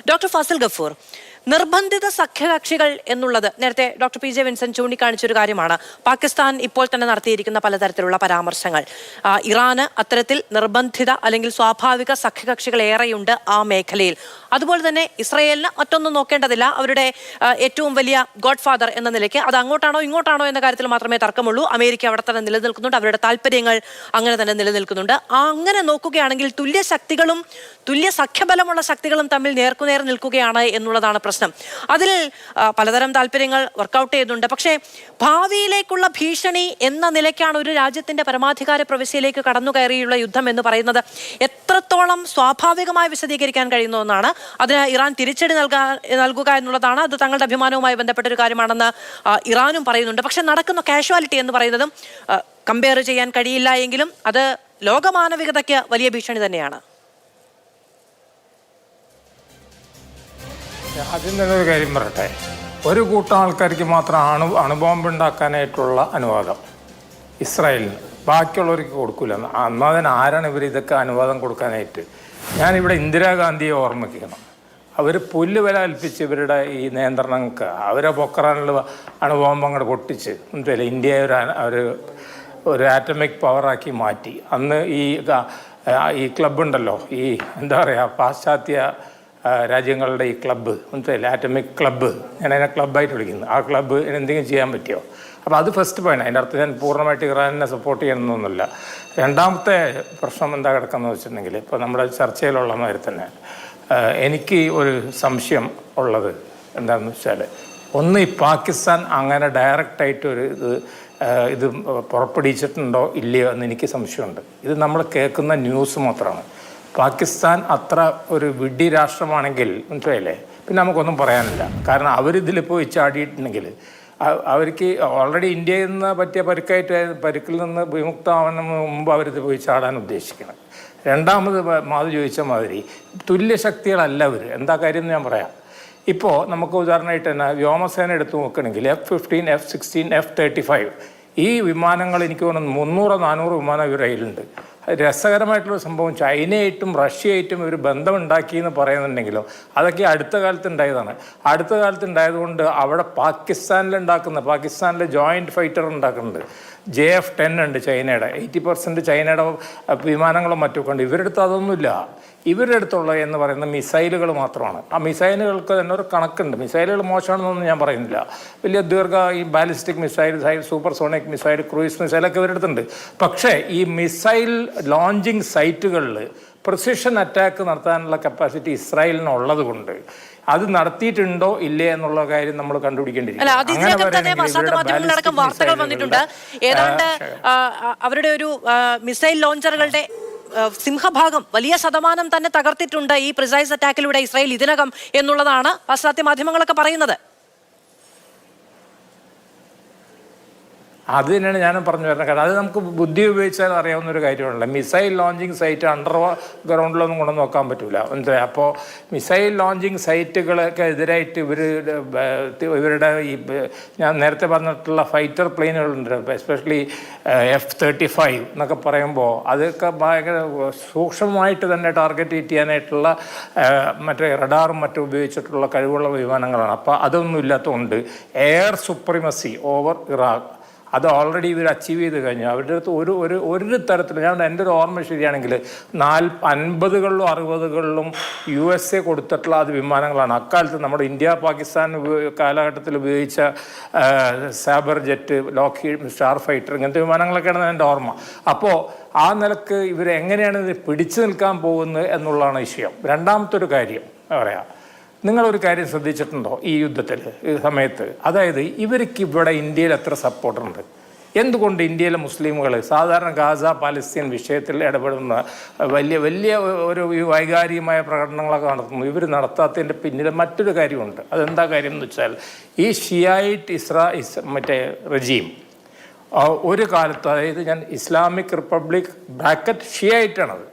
Doctor Fazil Gafoor, നിർബന്ധിത സഖ്യകക്ഷികൾ എന്നുള്ളത് നേരത്തെ ഡോക്ടർ പി ജെ വിൻസെന്റ് ചൂണ്ടിക്കാണിച്ചൊരു കാര്യമാണ്. പാകിസ്ഥാൻ ഇപ്പോൾ തന്നെ നടത്തിയിരിക്കുന്ന പലതരത്തിലുള്ള പരാമർശങ്ങൾ, ഇറാന് അത്തരത്തിൽ നിർബന്ധിത അല്ലെങ്കിൽ സ്വാഭാവിക സഖ്യകക്ഷികൾ ഏറെയുണ്ട് ആ മേഖലയിൽ. അതുപോലെ തന്നെ ഇസ്രയേലിന് മറ്റൊന്നും നോക്കേണ്ടതില്ല, അവരുടെ ഏറ്റവും വലിയ ഗോഡ് ഫാദർ എന്ന നിലയ്ക്ക് അത് അങ്ങോട്ടാണോ ഇങ്ങോട്ടാണോ എന്ന കാര്യത്തിൽ മാത്രമേ തർക്കമുള്ളൂ. അമേരിക്ക അവിടെ തന്നെ നിലനിൽക്കുന്നുണ്ട്, അവരുടെ താല്പര്യങ്ങൾ അങ്ങനെ തന്നെ നിലനിൽക്കുന്നുണ്ട്. അങ്ങനെ നോക്കുകയാണെങ്കിൽ തുല്യ ശക്തികളും തുല്യ സഖ്യബലമുള്ള ശക്തികളും തമ്മിൽ നേർക്കുനേർ നിൽക്കുകയാണ് എന്നുള്ളതാണ് പ്രശ്നം. അതിൽ പലതരം താല്പര്യങ്ങൾ വർക്കൗട്ട് ചെയ്യുന്നുണ്ട്. പക്ഷേ ഭാവിയിലേക്കുള്ള ഭീഷണി എന്ന നിലയ്ക്കാണ് ഒരു രാജ്യത്തിന്റെ പരമാധികാര പ്രവിശ്യയിലേക്ക് കടന്നു കയറിയുള്ള യുദ്ധം എന്ന് പറയുന്നത് എത്രത്തോളം സ്വാഭാവികമായി വിശദീകരിക്കാൻ കഴിയുന്ന ഒന്നാണ്. അതിന് ഇറാൻ തിരിച്ചടി നൽകുക എന്നുള്ളതാണ്. അത് തങ്ങളുടെ അഭിമാനവുമായി ബന്ധപ്പെട്ട ഒരു കാര്യമാണെന്ന് ഇറാനും പറയുന്നുണ്ട്. പക്ഷെ നടക്കുന്ന കാഷ്വാലിറ്റി എന്ന് പറയുന്നതും കമ്പയർ ചെയ്യാൻ കഴിയില്ല എങ്കിലും അത് ലോകമാനവികതയ്ക്ക് വലിയ ഭീഷണി തന്നെയാണ്. ആദ്യം തന്നെ ഒരു കാര്യം പറയട്ടെ, ഒരു കൂട്ടം ആൾക്കാർക്ക് മാത്രം അണുബോംബ് ഉണ്ടാക്കാനായിട്ടുള്ള അനുവാദം ഇസ്രായേലിന്, ബാക്കിയുള്ളവർക്ക് കൊടുക്കില്ല. അന്നതിന് ആരാണ് ഇവർ ഇതൊക്കെ അനുവാദം കൊടുക്കാനായിട്ട്? ഞാനിവിടെ ഇന്ദിരാഗാന്ധിയെ ഓർമ്മിക്കണം. അവർ പുല്ല് വില കൽപ്പിച്ച് ഇവരുടെ ഈ നിയന്ത്രണങ്ങൾക്ക് അവരെ പൊക്കറാനുള്ള അണുബോംബ് അങ്ങോട്ട് പൊട്ടിച്ച് മനസ്സിലായില്ല, ഇന്ത്യയെ ഒരു ആറ്റമിക് പവറാക്കി മാറ്റി. അന്ന് ഈ ക്ലബ്ബുണ്ടല്ലോ, ഈ എന്താ പറയുക, പാശ്ചാത്യ രാജ്യങ്ങളുടെ ഈ ക്ലബ്ബ് മനസ്സിലായില്ല, ആറ്റമിക് ക്ലബ്ബ്, ഞാൻ അതിനെ ക്ലബ്ബായിട്ട് വിളിക്കുന്നത്, ആ ക്ലബ്ബ് എന്തെങ്കിലും ചെയ്യാൻ പറ്റുമോ? അപ്പോൾ അത് ഫസ്റ്റ് പോയിന്റ്. അതിൻ്റെ അർത്ഥം ഞാൻ പൂർണ്ണമായിട്ട് ഇറാനെ സപ്പോർട്ട് ചെയ്യണമെന്നൊന്നുമില്ല. രണ്ടാമത്തെ പ്രശ്നം എന്താ കിടക്കുന്നത് വെച്ചിട്ടുണ്ടെങ്കിൽ, ഇപ്പോൾ നമ്മുടെ ചർച്ചയിലുള്ള മാതിരി തന്നെ എനിക്ക് ഒരു സംശയം ഉള്ളത് എന്താണെന്ന് വെച്ചാൽ, ഒന്ന് ഈ പാകിസ്ഥാൻ അങ്ങനെ ഡയറക്റ്റായിട്ട് ഇത് പുറപ്പെടുവിച്ചിട്ടുണ്ടോ ഇല്ലയോ എന്ന് എനിക്ക് സംശയമുണ്ട്. ഇത് നമ്മൾ കേൾക്കുന്ന ന്യൂസ് മാത്രമാണ്. പാകിസ്ഥാൻ അത്ര ഒരു വിഡ്ഢി രാഷ്ട്രമാണെങ്കിൽ മനസ്സിലായില്ലേ, പിന്നെ നമുക്കൊന്നും പറയാനില്ല. കാരണം അവരിതിൽ പോയി ചാടിയിട്ടുണ്ടെങ്കിൽ അവർക്ക് ഓൾറെഡി ഇന്ത്യയിൽ നിന്ന് പറ്റിയ പരിക്കിൽ നിന്ന് വിമുക്തമാവുന്നതിന് മുമ്പ് അവരിത് പോയി ചാടാൻ ഉദ്ദേശിക്കണം. രണ്ടാമത് മാധു ചോദിച്ച മാതിരി തുല്യശക്തികളല്ല അവർ. എന്താ കാര്യം എന്ന് ഞാൻ പറയാം. ഇപ്പോൾ നമുക്ക് ഉദാഹരണമായിട്ട് തന്നെ വ്യോമസേന എടുത്തു നോക്കുകയാണെങ്കിൽ F-15, F-16, F-35 ഈ വിമാനങ്ങൾ എനിക്ക് തോന്നുന്നു 300-400 വിമാനം ഇവരുടെ കയ്യിലുണ്ട്. രസകരമായിട്ടുള്ള സംഭവം, ചൈനയായിട്ടും റഷ്യയായിട്ടും ഇവർ ബന്ധമുണ്ടാക്കിയെന്ന് പറയുന്നുണ്ടെങ്കിലും അതൊക്കെ അടുത്ത കാലത്ത് ഉണ്ടായതാണ്. അടുത്ത കാലത്ത് ഉണ്ടായതുകൊണ്ട് അവിടെ പാകിസ്ഥാനിലെ ജോയിൻറ്റ് ഫൈറ്റർ ഉണ്ടാക്കുന്നുണ്ട്. JF-10 ഉണ്ട് ചൈനയുടെ. 80% ചൈനയുടെ വിമാനങ്ങളും മറ്റൊക്കെ ഉണ്ട്. ഇവരുടെ അടുത്ത് അതൊന്നുമില്ല. ഇവരുടെ അടുത്തുള്ള എന്ന് പറയുന്ന മിസൈലുകൾ മാത്രമാണ്. ആ മിസൈലുകൾക്ക് തന്നെ ഒരു കണക്കുണ്ട്. മിസൈലുകൾ മോശമാണെന്നൊന്നും ഞാൻ പറയുന്നില്ല. വലിയ ഈ ballistic missile, supersonic missile, cruise മിസൈലൊക്കെ ഇവരുടെ അടുത്തുണ്ട്. പക്ഷേ ഈ മിസൈൽ ലോഞ്ചിങ് സൈറ്റുകളിൽ പ്രിസിഷൻ അറ്റാക്ക് നടത്താനുള്ള കപ്പാസിറ്റി ഇസ്രായേലിനുള്ളത് കൊണ്ട് അത് നടത്തിയിട്ടുണ്ടോ ഇല്ലേ എന്നുള്ള കാര്യം നമ്മൾ കണ്ടുപിടിക്കേണ്ടിയിരിക്കും. വാർത്തകൾ വന്നിട്ടുണ്ട്, ഏതാണ്ട് അവരുടെ ഒരു മിസൈൽ ലോഞ്ചറുകളുടെ സിംഹഭാഗം വലിയ ശതമാനം തന്നെ തകർത്തിട്ടുണ്ട് ഈ പ്രിസൈസ് അറ്റാക്കിലൂടെ ഇസ്രായേൽ ഇതിനകം എന്നുള്ളതാണ് പാശ്ചാത്യ മാധ്യമങ്ങളൊക്കെ പറയുന്നത്. അത് തന്നെയാണ് ഞാനും പറഞ്ഞു വരുന്നത്. കാരണം അത് നമുക്ക് ബുദ്ധി ഉപയോഗിച്ചാൽ അറിയാവുന്ന ഒരു കാര്യമാണല്ലോ. മിസൈൽ ലോഞ്ചിങ് സൈറ്റ് അണ്ടർ ഗ്രൗണ്ടിലൊന്നും കൊണ്ടു നോക്കാൻ പറ്റില്ല. മനസ്സിലായി? അപ്പോൾ മിസൈൽ ലോഞ്ചിങ് സൈറ്റുകളൊക്കെ എതിരായിട്ട് ഇവരുടെ ഈ ഞാൻ നേരത്തെ പറഞ്ഞിട്ടുള്ള ഫൈറ്റർ പ്ലെയിനുകളുണ്ട്, എസ്പെഷ്യലി F-35 എന്നൊക്കെ പറയുമ്പോൾ അതൊക്കെ ഭയങ്കര സൂക്ഷ്മമായിട്ട് തന്നെ ടാർഗറ്റ് ചെയ്യാനായിട്ടുള്ള മറ്റേ റഡാറും മറ്റും ഉപയോഗിച്ചിട്ടുള്ള കഴിവുള്ള വിമാനങ്ങളാണ്. അപ്പോൾ അതൊന്നും ഇല്ലാത്തതുകൊണ്ട് എയർ സുപ്രീമസി ഓവർ ഇറാഖ് അത് ഓൾറെഡി ഇവർ അച്ചീവ് ചെയ്ത് കഴിഞ്ഞു. അവരുടെ അടുത്ത് ഒരു തരത്തിൽ, ഞാൻ എൻ്റെ ഒരു ഓർമ്മ ശരിയാണെങ്കിൽ 50കളിലും 60കളിലും USA കൊടുത്തിട്ടുള്ള അത് വിമാനങ്ങളാണ്. അക്കാലത്ത് നമ്മുടെ ഇന്ത്യ പാകിസ്ഥാൻ കാലഘട്ടത്തിൽ ഉപയോഗിച്ച സാബർ ജെറ്റ്, ലോക്ഹീഡ്, സ്റ്റാർ ഫൈറ്റർ ഇങ്ങനത്തെ വിമാനങ്ങളൊക്കെയാണ് എൻ്റെ ഓർമ്മ. അപ്പോൾ ആ നിലക്ക് ഇവരെങ്ങനെയാണ് ഇത് പിടിച്ചു നിൽക്കാൻ പോകുന്നത് എന്നുള്ളതാണ് വിഷയം. രണ്ടാമത്തെ ഒരു കാര്യം പറയാം, നിങ്ങളൊരു കാര്യം ശ്രദ്ധിച്ചിട്ടുണ്ടോ ഈ യുദ്ധത്തിൽ ഈ സമയത്ത്? അതായത് ഇവർക്ക് ഇവിടെ ഇന്ത്യയിൽ എത്ര സപ്പോർട്ടുണ്ട്? എന്തുകൊണ്ട് ഇന്ത്യയിലെ മുസ്ലിമുകൾ സാധാരണ ഗാസ പാലസ്തീൻ വിഷയത്തിൽ ഇടപെടുന്ന വലിയ ഒരു വൈകാരികമായ പ്രകടനങ്ങളൊക്കെ നടത്തുന്നു? ഇവർ നടത്താത്തതിൻ്റെ പിന്നിൽ മറ്റൊരു കാര്യമുണ്ട്. അതെന്താ കാര്യം എന്ന് വെച്ചാൽ, ഈ ഷിയായിറ്റ് മറ്റേ റെജീം ഒരു കാലത്ത്, അതായത് ഞാൻ ഇസ്ലാമിക് റിപ്പബ്ലിക് ഷിയായിട്ടാണത്,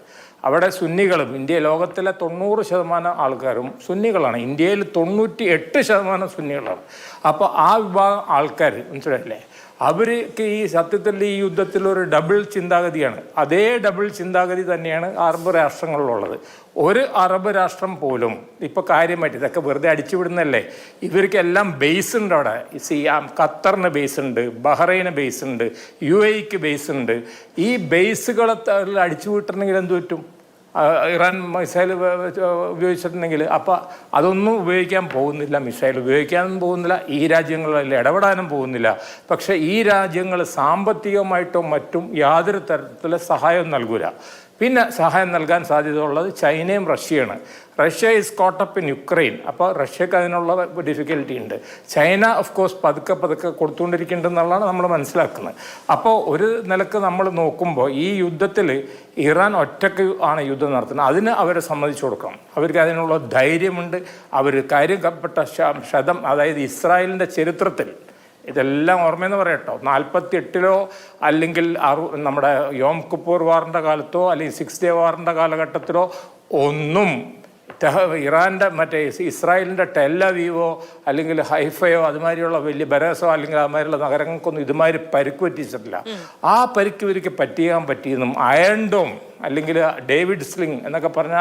അവിടെ സുന്നികളും, ലോകത്തിലെ 90% ആൾക്കാരും സുന്നികളാണ്. ഇന്ത്യയിൽ 98% സുന്നികളാണ്. അപ്പോൾ ആ വിഭാഗം ആൾക്കാർ മനസ്സിലായില്ലേ, അവർക്ക് ഈ സത്യത്തിൽ ഈ യുദ്ധത്തിൽ ഒരു ഡബിൾ ചിന്താഗതിയാണ്. അതേ ഡബിൾ ചിന്താഗതി തന്നെയാണ് അറബ് രാഷ്ട്രങ്ങളിലുള്ളത്. ഒരു അറബ് രാഷ്ട്രം പോലും ഇപ്പോൾ കാര്യമായിട്ട് ഇതൊക്കെ വെറുതെ അടിച്ചുവിടുന്നല്ലേ, ഇവർക്കെല്ലാം ബേസ് ഉണ്ട് അവിടെ. ഖത്തറിന് ബേസ് ഉണ്ട്, ബഹ്റൈന് ബേസ് ഉണ്ട്, UAEക്ക് ബേസ് ഉണ്ട്. ഈ ബേസുകളെ അടിച്ചു വിട്ടിട്ടുണ്ടെങ്കിൽ എന്ത് പറ്റും? ഇറാൻ മിസൈൽ ഉപയോഗിച്ചിട്ടുണ്ടെങ്കിൽ അപ്പോൾ അതൊന്നും ഉപയോഗിക്കാൻ പോകുന്നില്ല, മിസൈൽ ഉപയോഗിക്കാനും പോകുന്നില്ല, ഈ രാജ്യങ്ങളിൽ ഇടപെടാനും പോകുന്നില്ല. പക്ഷേ ഈ രാജ്യങ്ങൾ സാമ്പത്തികമായിട്ടോ മറ്റും യാതൊരു തരത്തിലുള്ള സഹായം നൽകൂല. പിന്നെ സഹായം നൽകാൻ സാധ്യതയുള്ളത് ചൈനയും റഷ്യയാണ്. Russia is caught up in Ukraine. അപ്പോൾ റഷ്യക്ക് അതിനുള്ള ഡിഫിക്കൽറ്റി ഉണ്ട്. ചൈന ഓഫ് കോഴ്സ് പതുക്കെ കൊടുത്തുകൊണ്ടിരിക്കുന്നുണ്ടെന്നുള്ളതാണ് നമ്മൾ മനസ്സിലാക്കുന്നത്. അപ്പോൾ ഒരു നിലക്ക് നമ്മൾ നോക്കുമ്പോൾ ഈ യുദ്ധത്തിൽ ഇറാൻ ഒറ്റയ്ക്ക് ആണ് യുദ്ധം നടത്തുന്നത്. അതിന് അവരെ സമ്മതിച്ചു കൊടുക്കണം. അവർക്ക് അതിനുള്ള ധൈര്യമുണ്ട്. അവർ കാര്യപ്പെട്ട ശതം, അതായത് ഇസ്രായേലിൻ്റെ ചരിത്രത്തിൽ ഇതെല്ലാം ഓർമ്മയെന്ന് പറയട്ടോ, 48-ലോ അല്ലെങ്കിൽ നമ്മുടെ യോം കിപ്പൂർ വാറിൻ്റെ കാലത്തോ അല്ലെങ്കിൽ 6 ഡേ വാറിൻ്റെ കാലഘട്ടത്തിലോ ഒന്നും ഇറാൻ്റെ ഇസ്രായേലിൻ്റെ ടെല്ലവീവോ അല്ലെങ്കിൽ ഹൈഫയോ അതുമാതിരിയുള്ള വലിയ ബരേസോ അല്ലെങ്കിൽ അതുമാതിരിയുള്ള നഗരങ്ങൾക്കൊന്നും ഇതുമാതിരി പരിക്ക് പറ്റിച്ചിട്ടില്ല. ആ പരിക്ക് ഇവർക്ക് പറ്റിയെന്നും അയൺ ഡോം അല്ലെങ്കിൽ ഡേവിഡ് സ്ലിംഗ് എന്നൊക്കെ പറഞ്ഞ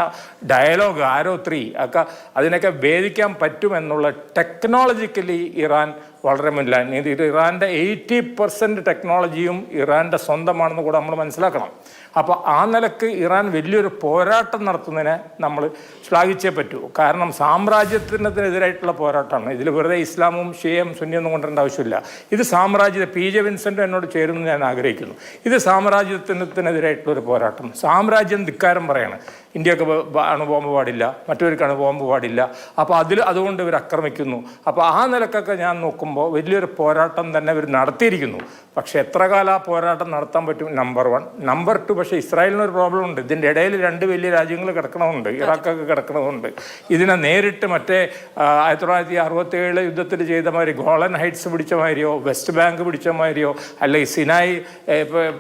ഡയലോഗ് ആരോ 3 ഒക്കെ അതിനൊക്കെ ഭേദിക്കാൻ പറ്റുമെന്നുള്ള ടെക്നോളജിക്കലി ഇറാൻ വളരെ മുന്നിലാണ്. ഇത് ഇറാൻ്റെ 80% ടെക്നോളജിയും ഇറാൻ്റെ സ്വന്തമാണെന്ന് കൂടെ നമ്മൾ മനസ്സിലാക്കണം. അപ്പോൾ ആ നിലക്ക് ഇറാൻ വലിയൊരു പോരാട്ടം നടത്തുന്നതിനെ നമ്മൾ ശ്ലാഘിച്ചേ പറ്റൂ. കാരണം സാമ്രാജ്യത്തിനെതിരായിട്ടുള്ള പോരാട്ടമാണ്. ഇതിൽ വെറുതെ ഇസ്ലാമും ഷിയയും സുന്നിയൊന്നും കൊണ്ടുവരേണ്ട ആവശ്യമില്ല. ഇത് PJ വിൻസെൻ്റ് എന്നോട് ചേരുമെന്ന് ഞാൻ ആഗ്രഹിക്കുന്നു. ഇത് സാമ്രാജ്യത്തിനെതിരായിട്ടുള്ളൊരു പോരാട്ടം. സാമ്രാജ്യം ധിക്കാരം പറയാണ്. ഇന്ത്യക്ക് അണുബോംബ് പാടില്ല, മറ്റവർക്ക് അണുബോംബ് പാടില്ല. അപ്പോൾ അതുകൊണ്ട് ഇവർ ആക്രമിക്കുന്നു. അപ്പോൾ ആ നിലക്കൊക്കെ ഞാൻ നോക്കുമ്പോൾ വലിയൊരു പോരാട്ടം തന്നെ ഇവർ നടത്തിയിരിക്കുന്നു. പക്ഷെ എത്ര കാലം ആ പോരാട്ടം നടത്താൻ പറ്റും? നമ്പർ 1. നമ്പർ 2, പക്ഷേ ഇസ്രായേലിനൊരു പ്രോബ്ലം ഉണ്ട്. ഇതിൻ്റെ ഇടയിൽ 2 വലിയ രാജ്യങ്ങൾ കിടക്കണമുണ്ട്, ഇറാഖൊക്കെ കിടക്കണമുണ്ട്. ഇതിനെ നേരിട്ട് മറ്റേ 1967 യുദ്ധത്തിൽ ചെയ്ത മാതിരി ഗോളൻ ഹൈറ്റ്സ് പിടിച്ച മാതിരിയോ വെസ്റ്റ് ബാങ്ക് പിടിച്ച മാതിരിയോ അല്ലെങ്കിൽ സിനായി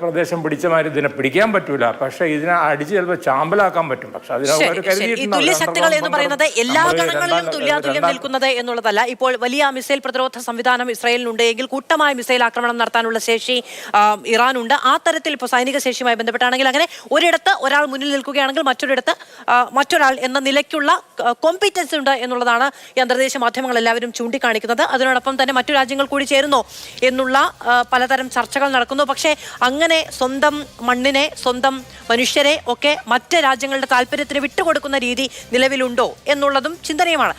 പ്രദേശം പിടിച്ച മാതിരി ഇതിനെ പിടിക്കാൻ പറ്റൂല. പക്ഷേ ഇതിനെ അടിച്ച് ചിലപ്പോൾ ചാമ്പലാക്കാൻ പറ്റും. പക്ഷെ ഈ തുല്യശക്തികൾ എന്ന് പറയുന്നത് എല്ലാ ഗണങ്ങളിലും തുല്യാതുല്യം നിൽക്കുന്നത് എന്നുള്ളതല്ല. ഇപ്പോൾ വലിയ മിസൈൽ പ്രതിരോധ സംവിധാനം ഇസ്രായേലിനുണ്ടെങ്കിൽ കൂട്ടമായ മിസൈൽ ആക്രമണം നടത്താനുള്ള ശേഷി ഇറാനുണ്ട്. ആ തരത്തിൽ ഇപ്പോൾ സൈനിക ശേഷിയുമായി ബന്ധപ്പെട്ടാണെങ്കിൽ അങ്ങനെ ഒരിടത്ത് ഒരാൾ മുന്നിൽ നിൽക്കുകയാണെങ്കിൽ മറ്റൊരിടത്ത് മറ്റൊരാൾ എന്ന നിലയ്ക്കുള്ള കോമ്പിറ്റൻസ് ഉണ്ട് എന്നുള്ളതാണ് ഈ അന്തർദേശീയ മാധ്യമങ്ങൾ എല്ലാവരും ചൂണ്ടിക്കാണിക്കുന്നത്. അതിനോടൊപ്പം തന്നെ മറ്റു രാജ്യങ്ങൾ കൂടി ചേരുന്നോ എന്നുള്ള പലതരം ചർച്ചകൾ നടക്കുന്നു. പക്ഷേ അങ്ങനെ സ്വന്തം മണ്ണിനെ, സ്വന്തം മനുഷ്യരെ ഒക്കെ മറ്റ് രാജ്യങ്ങളുടെ താല്പര്യത്തിന് വിട്ടുകൊടുക്കുന്ന രീതി നിലവിലുണ്ടോ എന്നുള്ളതും ചിന്തനീയമാണ്.